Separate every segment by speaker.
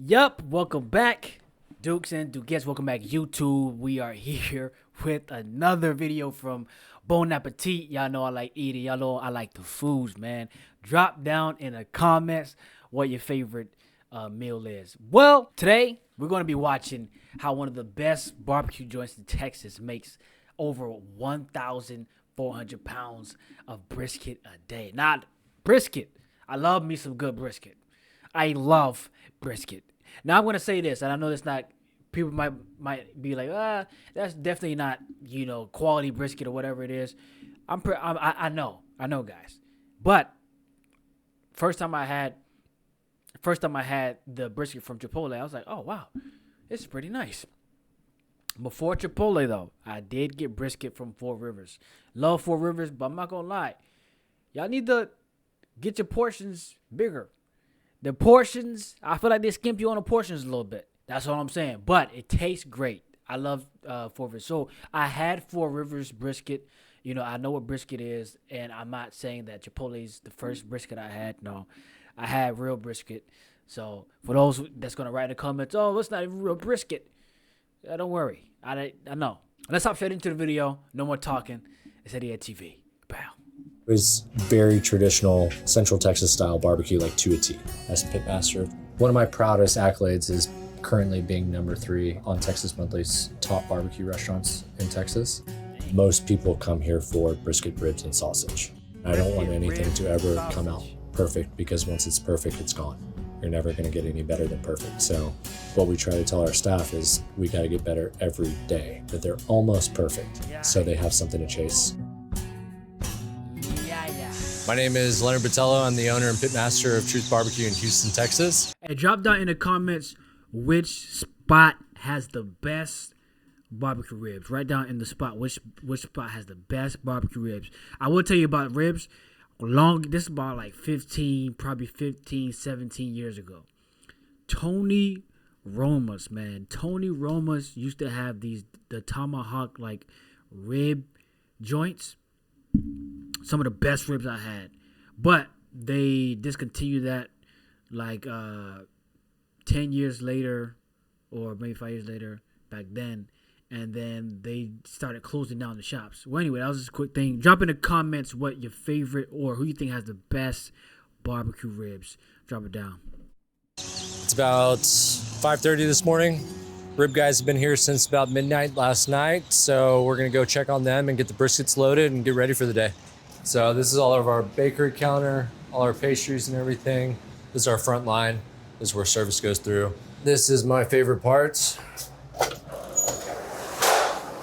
Speaker 1: Yup, welcome back, Dukes and Dukettes. Welcome back, YouTube. We are here with another video from Bon Appetit. Y'all know I like eating. Y'all know I like the foods, man. Drop down in the comments what your favorite meal is. Well, today we're going to be watching how one of the best barbecue joints in Texas makes over 1,400 pounds of brisket a day. Not brisket. I love me some good brisket. I love brisket. Now I'm gonna say this, and I know that's not. People might be like, that's definitely not quality brisket or whatever it is. I know, guys. But first time I had the brisket from Chipotle, I was like, oh wow, it's pretty nice. Before Chipotle though, I did get brisket from Four Rivers. Love Four Rivers, but I'm not gonna lie, y'all need to get your portions bigger. The portions, I feel like they skimp you on the portions a little bit. That's all I'm saying. But it tastes great. I love Four Rivers. So I had Four Rivers brisket. I know what brisket is, and I'm not saying that Chipotle is the first brisket I had. No, I had real brisket. So for those that's going to write in the comments, oh, it's not even real brisket. Don't worry. I know. Let's hop straight into the video. No more talking. It's Eddyed TV. Bow.
Speaker 2: It was very traditional Central Texas style barbecue, like to a T. As pitmaster, one of my proudest accolades is currently being number 3 on Texas Monthly's top barbecue restaurants in Texas. Most people come here for brisket, ribs, and sausage. I don't want anything to ever come out perfect, because once it's perfect, it's gone. You're never going to get any better than perfect. So what we try to tell our staff is we got to get better every day, that they're almost perfect, so they have something to chase.
Speaker 3: My name is Leonard Botello. I'm the owner and pitmaster of Truth Barbecue in Houston, Texas.
Speaker 1: And drop down in the comments which spot has the best barbecue ribs. Write down in the spot which spot has the best barbecue ribs. I will tell you about ribs. This is about like 15, 17 years ago. Tony Roma's, man. Tony Roma's used to have the tomahawk like rib joints. Some of the best ribs I had, but they discontinued that like 10 years later, or maybe 5 years later back then, and then they started closing down the shops. Well, anyway, that was just a quick thing. Drop in the comments what your favorite or who you think has the best barbecue ribs. Drop it down.
Speaker 3: It's about 5:30 this morning. Rib guys have been here since about midnight last night, so we're gonna go check on them and get the briskets loaded and get ready for the day. So this is all of our bakery counter, all our pastries and everything. This is our front line. This is where service goes through. This is my favorite part.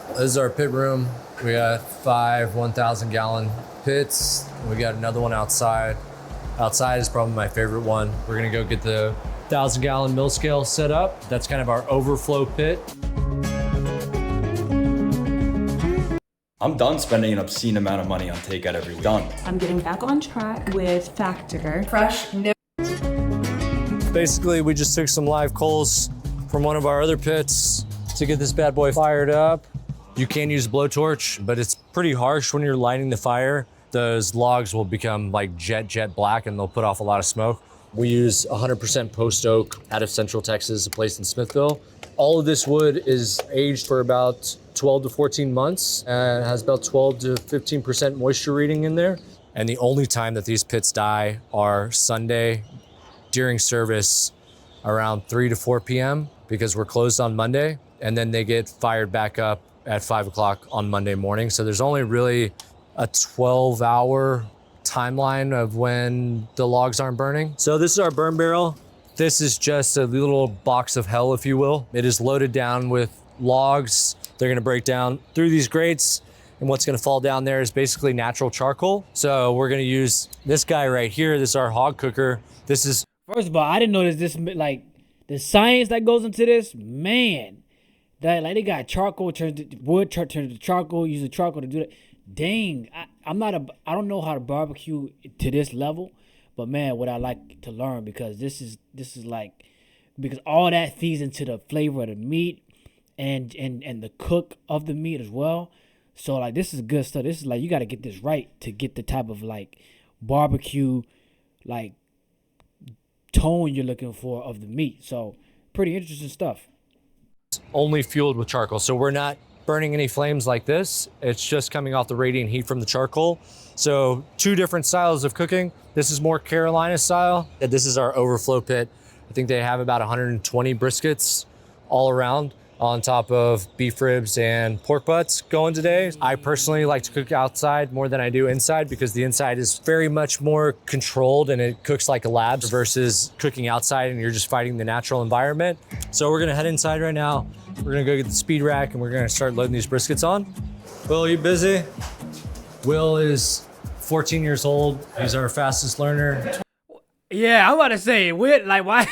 Speaker 3: This is our pit room. We got 5 1,000-gallon pits. We got another one outside. Outside is probably my favorite one. We're gonna go get the 1,000-gallon mill scale set up. That's kind of our overflow pit.
Speaker 4: I'm done spending an obscene amount of money on takeout every week. Done.
Speaker 5: I'm getting back on track with Factor. Fresh, new.
Speaker 3: Basically, we just took some live coals from one of our other pits to get this bad boy fired up. You can use a blowtorch, but it's pretty harsh when you're lighting the fire. Those logs will become like jet black, and they'll put off a lot of smoke. We use 100% post oak out of Central Texas, a place in Smithville. All of this wood is aged for about 12 to 14 months and has about 12 to 15% moisture reading in there. And the only time that these pits die are Sunday during service around 3 to 4 p.m. because we're closed on Monday, and then they get fired back up at 5 o'clock on Monday morning. So there's only really a 12-hour timeline of when the logs aren't burning. So this is our burn barrel. This is just a little box of hell, if you will. It is loaded down with logs. They're gonna break down through these grates, and what's gonna fall down there is basically natural charcoal. So we're gonna use this guy right here. This is our hog cooker. This is...
Speaker 1: First of all, I didn't know this like the science that goes into this, man. That like they got charcoal turned to wood, turned to charcoal, using charcoal to do that. Dang, I don't know how to barbecue to this level, but man, what I like to learn, because this is like, because all that feeds into the flavor of the meat and the cook of the meat as well. So like this is good stuff. This is like, you got to get this right to get the type of like barbecue like tone you're looking for of the meat. So Pretty interesting stuff.
Speaker 3: Only fueled with charcoal. So we're not burning any flames like this. It's just coming off the radiant heat from the charcoal. So 2 different styles of cooking. This is more Carolina style. This is our overflow pit. I think they have about 120 briskets all around on top of beef ribs and pork butts going today. I personally like to cook outside more than I do inside because the inside is very much more controlled and it cooks like a lab versus cooking outside and you're just fighting the natural environment. So we're gonna head inside right now. We're gonna go get the speed rack and we're gonna start loading these briskets on. Will, you busy? Will is 14 years old. He's our fastest learner.
Speaker 1: Yeah, I'm about to say, weird. Like, why?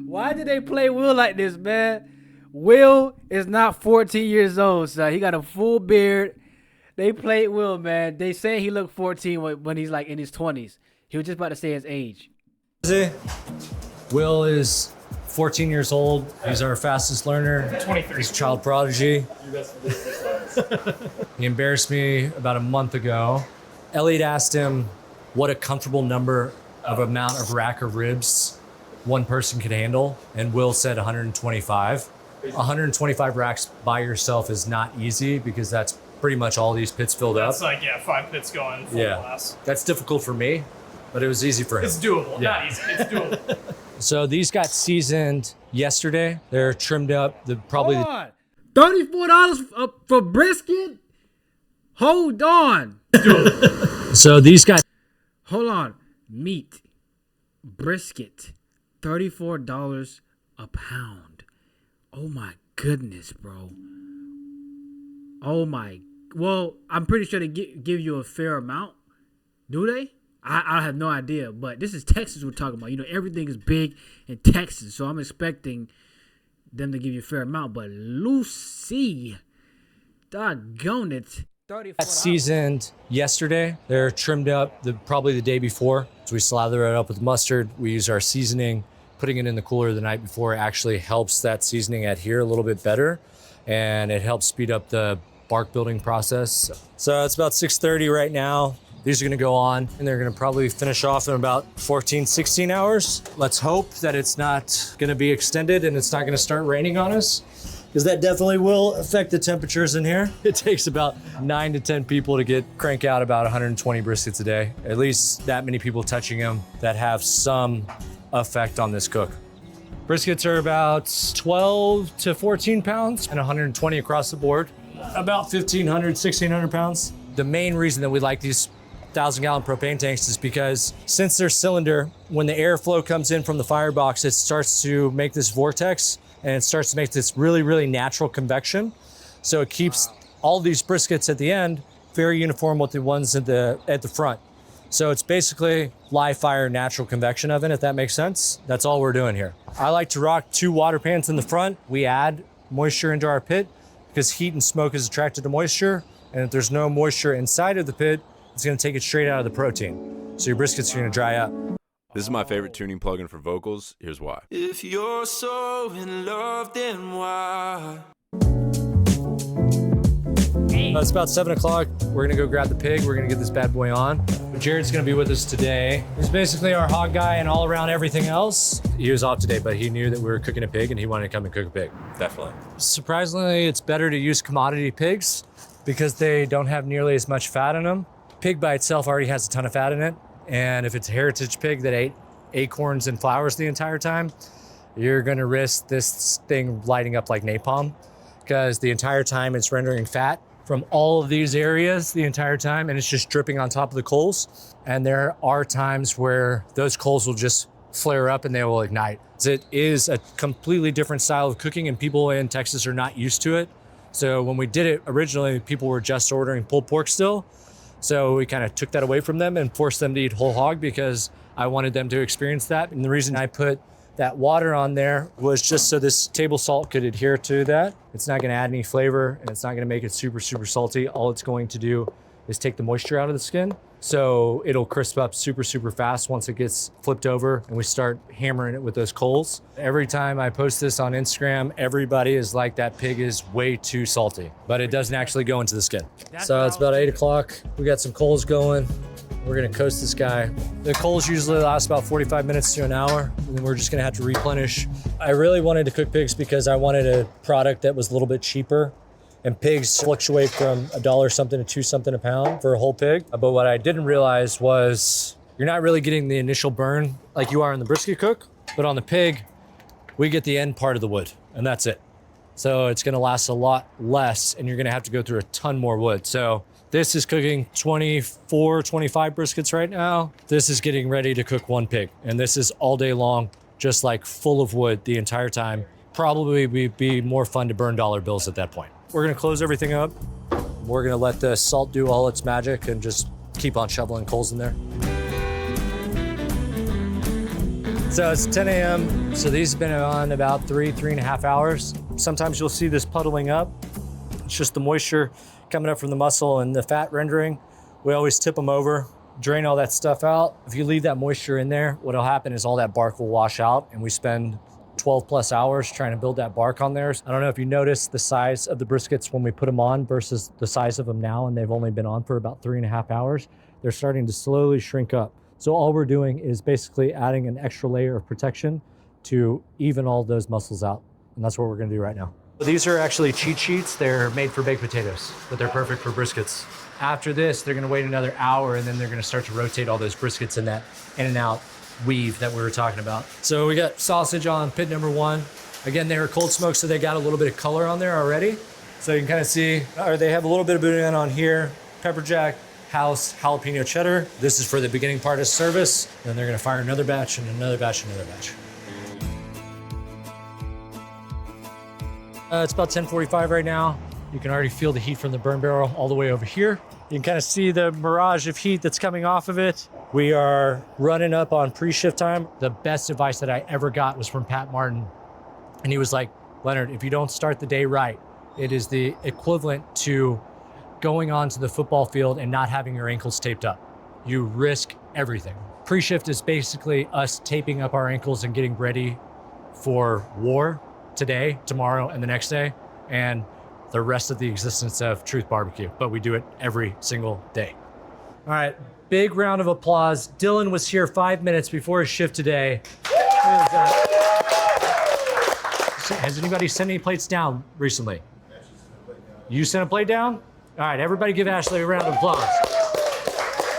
Speaker 1: Why did they play Will like this, man? Will is not 14 years old, son. He got a full beard. They played Will, man. They say he looked 14 when he's like in his 20s. He was just about to say his age.
Speaker 3: Will is 14 years old. He's our fastest learner. 23. He's a child prodigy. He embarrassed me about a month ago. Elliot asked him what a comfortable number of amount of rack of ribs one person could handle, and Will said 125. 125 racks by yourself is not easy because that's pretty much all these pits filled up.
Speaker 6: That's like, 5 pits going full blast.
Speaker 3: That's difficult for me, but it was easy for him.
Speaker 6: It's doable, not easy, it's doable.
Speaker 3: So these got seasoned yesterday. They're trimmed up.
Speaker 1: $34 for brisket? Hold on.
Speaker 3: So these got...
Speaker 1: Hold on. Meat. Brisket. $34 a pound. Oh my goodness, bro. Oh my. Well, I'm pretty sure they give you a fair amount. Do they? I have no idea. But this is Texas we're talking about. You know, everything is big in Texas. So I'm expecting them to give you a fair amount. But Lucy, doggone it.
Speaker 3: $34. Seasoned yesterday. They're trimmed up probably the day before. So we slather it up with mustard. We use our seasoning. Putting it in the cooler the night before actually helps that seasoning adhere a little bit better, and it helps speed up the bark building process. So it's about 6:30 right now. These are gonna go on and they're gonna probably finish off in about 14, 16 hours. Let's hope that it's not gonna be extended and it's not gonna start raining on us, because that definitely will affect the temperatures in here. It takes about 9 to 10 people to crank out about 120 briskets a day. At least that many people touching them that have some effect on this cook. Briskets are about 12 to 14 pounds and 120 across the board. About 1,500, 1,600 pounds. The main reason that we like these 1,000-gallon propane tanks is because since they're cylinder, when the airflow comes in from the firebox, it starts to make this vortex and it starts to make this really, really natural convection. So it keeps all these briskets at the end very uniform with the ones at the front. So it's basically live fire natural convection oven, if that makes sense. That's all we're doing here. I like to rock 2 water pans in the front. We add moisture into our pit because heat and smoke is attracted to moisture. And if there's no moisture inside of the pit, it's gonna take it straight out of the protein. So your briskets are gonna dry up.
Speaker 7: This is my favorite tuning plugin for vocals. Here's why.
Speaker 8: If you're so in love, then why?
Speaker 3: It's about 7 o'clock. We're gonna go grab the pig. We're gonna get this bad boy on. Jared's gonna be with us today. He's basically our hog guy and all around everything else. He was off today, but he knew that we were cooking a pig and he wanted to come and cook a pig.
Speaker 7: Definitely.
Speaker 3: Surprisingly, it's better to use commodity pigs because they don't have nearly as much fat in them. Pig by itself already has a ton of fat in it. And if it's a heritage pig that ate acorns and flowers the entire time, you're gonna risk this thing lighting up like napalm, because the entire time it's rendering fat from all of these areas the entire time, and it's just dripping on top of the coals. And there are times where those coals will just flare up and they will ignite. It is a completely different style of cooking and people in Texas are not used to it. So when we did it originally, people were just ordering pulled pork still. So we kind of took that away from them and forced them to eat whole hog because I wanted them to experience that. And the reason I put that water on there was just so this table salt could adhere to that. It's not gonna add any flavor and it's not gonna make it super, super salty. All it's going to do is take the moisture out of the skin. So it'll crisp up super, super fast once it gets flipped over and we start hammering it with those coals. Every time I post this on Instagram, everybody is like, that pig is way too salty, but it doesn't actually go into the skin. So it's about 8 o'clock. We got some coals going. We're gonna coast this guy. The coals usually last about 45 minutes to an hour, and then we're just gonna have to replenish. I really wanted to cook pigs because I wanted a product that was a little bit cheaper, and pigs fluctuate from $1 something to $2 something a pound for a whole pig. But what I didn't realize was you're not really getting the initial burn like you are in the brisket cook, but on the pig, we get the end part of the wood, and that's it. So it's gonna last a lot less, and you're gonna have to go through a ton more wood. So this is cooking 24, 25 briskets right now. This is getting ready to cook one pig, and this is all day long, just like full of wood the entire time. Probably be more fun to burn dollar bills at that point. We're gonna close everything up. We're gonna let the salt do all its magic and just keep on shoveling coals in there. So it's 10 a.m. So these have been on about 3.5 hours. Sometimes you'll see this puddling up. It's just the moisture coming up from the muscle and the fat rendering. We always tip them over, drain all that stuff out. If you leave that moisture in there, what'll happen is all that bark will wash out, and we spend 12 plus hours trying to build that bark on there. I don't know if you noticed the size of the briskets when we put them on versus the size of them now, and they've only been on for about 3.5 hours. They're starting to slowly shrink up. So all we're doing is basically adding an extra layer of protection to even all those muscles out. And that's what we're gonna do right now. These are actually cheat sheets. They're made for baked potatoes, but they're perfect for briskets. After this, they're gonna wait another hour, and then they're gonna start to rotate all those briskets in that in and out weave that we were talking about. So we got sausage on pit number 1. Again, they were cold smoked, so they got a little bit of color on there already. So you can kind of see, or they have a little bit of bouillon on here, pepper jack, house, jalapeno cheddar. This is for the beginning part of service. Then they're gonna fire another batch and another batch and another batch. It's about 10:45 right now. You can already feel the heat from the burn barrel all the way over here. You can kind of see the mirage of heat that's coming off of it. We are running up on pre-shift time. The best advice that I ever got was from Pat Martin. And he was like, Leonard, if you don't start the day right, it is the equivalent to going onto the football field and not having your ankles taped up. You risk everything. Pre-shift is basically us taping up our ankles and getting ready for war today, tomorrow, and the next day, and the rest of the existence of Truth Barbecue. But we do it every single day. All right, big round of applause. Dylan was here 5 minutes before his shift today. Has anybody sent any plates down recently? You sent a plate down? All right, everybody give Ashley a round of applause.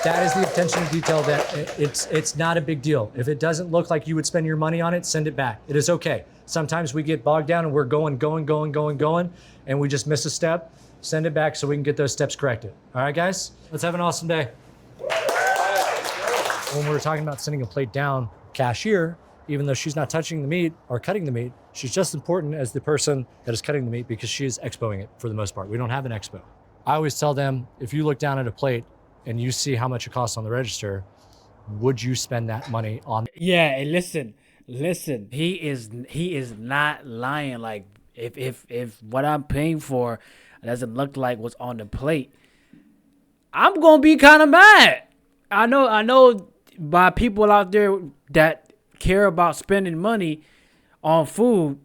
Speaker 3: That is the attention to detail that it's not a big deal. If it doesn't look like you would spend your money on it, send it back. It is okay. Sometimes we get bogged down and we're going, and we just miss a step. Send it back so we can get those steps corrected. All right, guys? Let's have an awesome day. When we were talking about sending a plate down, cashier, even though she's not touching the meat or cutting the meat, she's just as important as the person that is cutting the meat because she is expoing it for the most part. We don't have an expo. I always tell them, if you look down at a plate and you see how much it costs on the register, would you spend that money on?
Speaker 1: Yeah, and listen, he is not lying. Like if what I'm paying for doesn't look like what's on the plate, I'm gonna be kind of mad. I know by people out there that care about spending money on food,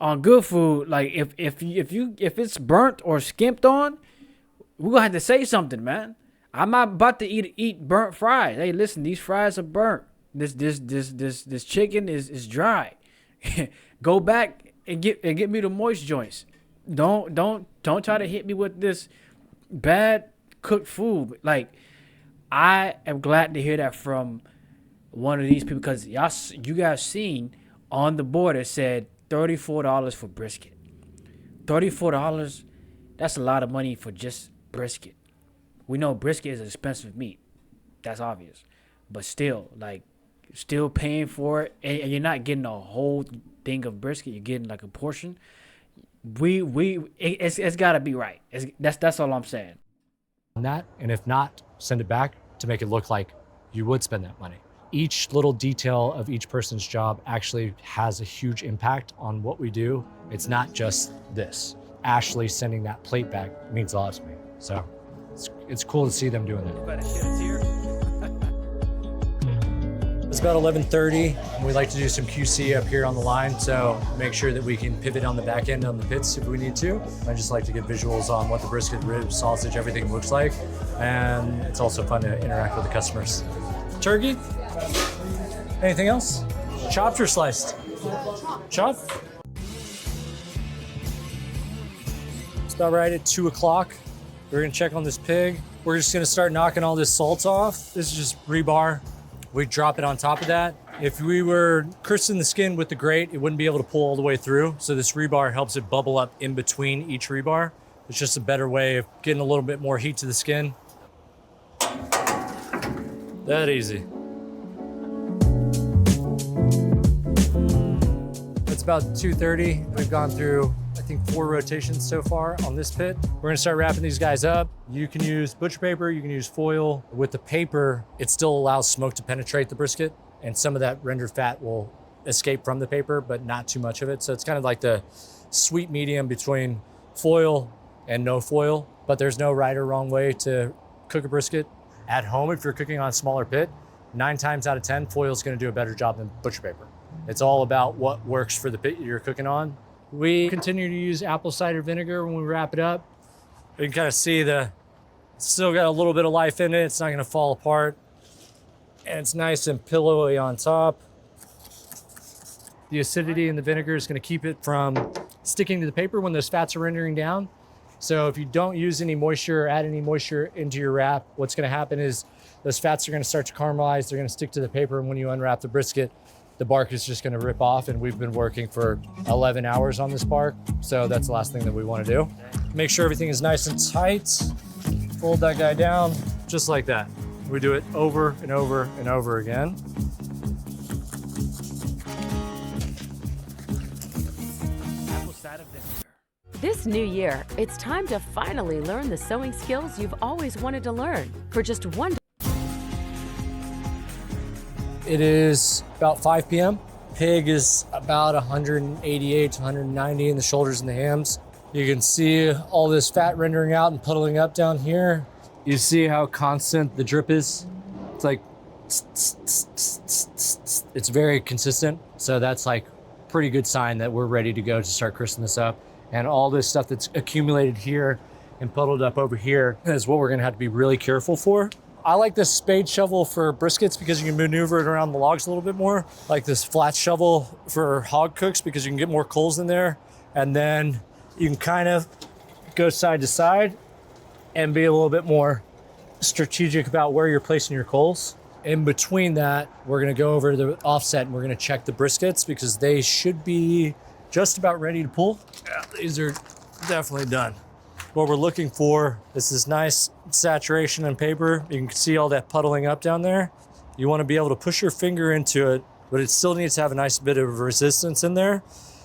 Speaker 1: on good food. Like if it's burnt or skimped on, we're gonna have to say something, man. I'm not about to eat burnt fries. Hey, listen, these fries are burnt. This chicken is dry. Go back and get me the moist joints. Don't try to hit me with this bad cooked food. Like, I am glad to hear that from one of these people, because you guys seen on the board it said $34 for brisket. $34, that's a lot of money for just brisket. We know brisket is an expensive meat. That's obvious. But still, still paying for it, and you're not getting a whole thing of brisket. You're getting like a portion. It's got to be right. That's all I'm saying.
Speaker 3: On that, and if not, send it back to make it look like you would spend that money. Each little detail of each person's job actually has a huge impact on what we do. It's not just this. Ashley sending that plate back means a lot to me. So it's cool to see them doing that. It's about 11:30. We like to do some QC up here on the line, so make sure that we can pivot on the back end on the pits if we need to. I just like to get visuals on what the brisket, ribs, sausage, everything looks like. And it's also fun to interact with the customers. Turkey? Anything else? Chopped or sliced? Chopped? It's about right at 2 o'clock. We're gonna check on this pig. We're just gonna start knocking all this salt off. This is just rebar. We drop it on top of that. If we were cristing the skin with the grate, it wouldn't be able to pull all the way through. So this rebar helps it bubble up in between each rebar. It's just a better way of getting a little bit more heat to the skin. That easy. It's about 2:30. We've gone through, I think, 4 rotations so far on this pit. We're gonna start wrapping these guys up. You can use butcher paper, you can use foil. With the paper, it still allows smoke to penetrate the brisket, and some of that rendered fat will escape from the paper, but not too much of it. So it's kind of like the sweet medium between foil and no foil, but there's no right or wrong way to cook a brisket. At home, if you're cooking on a smaller pit, 9 times out of 10, foil is gonna do a better job than butcher paper. It's all about what works for the pit you're cooking on. We continue to use apple cider vinegar when we wrap it up. You can kind of see still got a little bit of life in it. It's not gonna fall apart. And it's nice and pillowy on top. The acidity in the vinegar is gonna keep it from sticking to the paper when those fats are rendering down. So if you don't use any moisture or add any moisture into your wrap, what's gonna happen is those fats are gonna start to caramelize. They're gonna stick to the paper, and when you unwrap the brisket, the bark is just gonna rip off, and we've been working for 11 hours on this bark, so that's the last thing that we wanna do. Make sure everything is nice and tight. Fold that guy down, just like that. We do it over and over and over again.
Speaker 1: Apple cider vinegar.
Speaker 9: This new year, it's time to finally learn the sewing skills you've always wanted to learn for just $1.
Speaker 3: It is about 5 p.m. Pig is about 188 to 190 in the shoulders and the hams. You can see all this fat rendering out and puddling up down here. You see how constant the drip is? It's like, it's very consistent. So that's like pretty good sign that we're ready to go to start cristing this up. And all this stuff that's accumulated here and puddled up over here is what we're gonna have to be really careful for. I like this spade shovel for briskets because you can maneuver it around the logs a little bit more. I like this flat shovel for hog cooks because you can get more coals in there. And then you can kind of go side to side and be a little bit more strategic about where you're placing your coals. In between that, we're gonna go over to the offset and we're gonna check the briskets because they should be just about ready to pull. Yeah, these are definitely done. What we're looking for is this nice saturation in paper. You can see all that puddling up down there. You want to be able to push your finger into it, but it still needs to have a nice bit of resistance in there.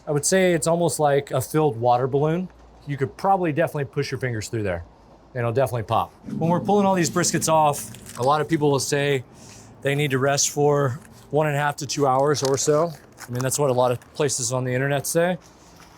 Speaker 3: I would say it's almost like a filled water balloon. You could probably definitely push your fingers through there and it'll definitely pop. When we're pulling all these briskets off, a lot of people will say they need to rest for 1.5 to 2 hours or so. I mean, that's what a lot of places on the internet say.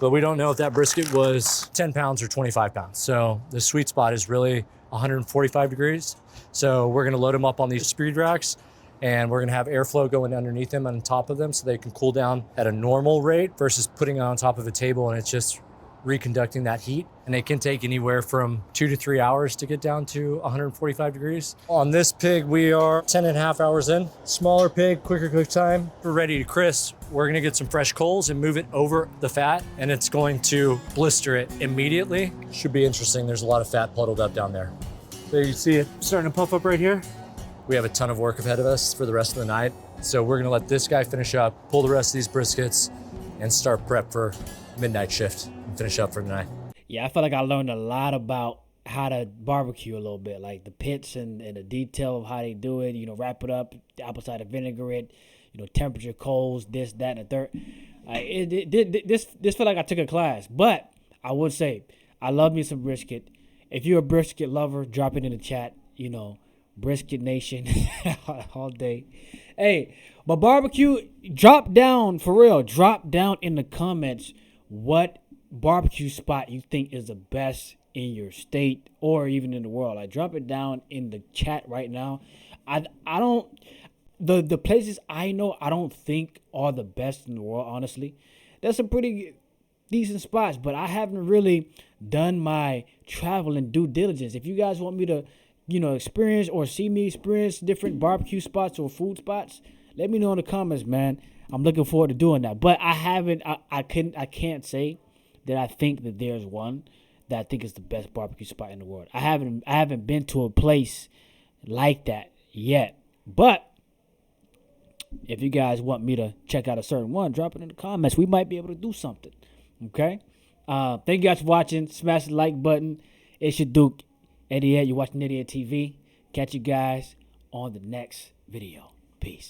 Speaker 3: But we don't know if that brisket was 10 pounds or 25 pounds. So the sweet spot is really 145 degrees. So we're gonna load them up on these speed racks and we're gonna have airflow going underneath them and on top of them so they can cool down at a normal rate versus putting it on top of a table and it's just reconducting that heat. And it can take anywhere from 2 to 3 hours to get down to 145 degrees. On this pig, we are 10.5 hours in. Smaller pig, quicker cook time. We're ready to crisp. We're gonna get some fresh coals and move it over the fat and it's going to blister it immediately. Should be interesting. There's a lot of fat puddled up down there. So you see it starting to puff up right here. We have a ton of work ahead of us for the rest of the night. So we're gonna let this guy finish up, pull the rest of these briskets and start prep for midnight shift and finish up for the night.
Speaker 1: Yeah, I feel like I learned a lot about how to barbecue a little bit, like the pits and the detail of how they do it, wrap it up, apple cider vinegar it, temperature, coals, this, that, and the third. This felt like I took a class, but I would say I love me some brisket. If you're a brisket lover, drop it in the chat, brisket nation all day. Hey, but barbecue, drop down in the comments what barbecue spot you think is the best in your state or even in the world. Like, drop it down in the chat right now. the places I know, I don't think are the best in the world, honestly. There's some pretty decent spots, but I haven't really done my travel and due diligence. If you guys want me to, experience or see me experience different barbecue spots or food spots, let me know in the comments, man. I'm looking forward to doing that. But I can't say that I think that there's one that I think is the best barbecue spot in the world. I haven't been to a place like that yet. But if you guys want me to check out a certain one, drop it in the comments. We might be able to do something. Okay? Thank you guys for watching. Smash the like button. It's your Duke, Eddyed. You're watching Eddyed TV. Catch you guys on the next video. Peace.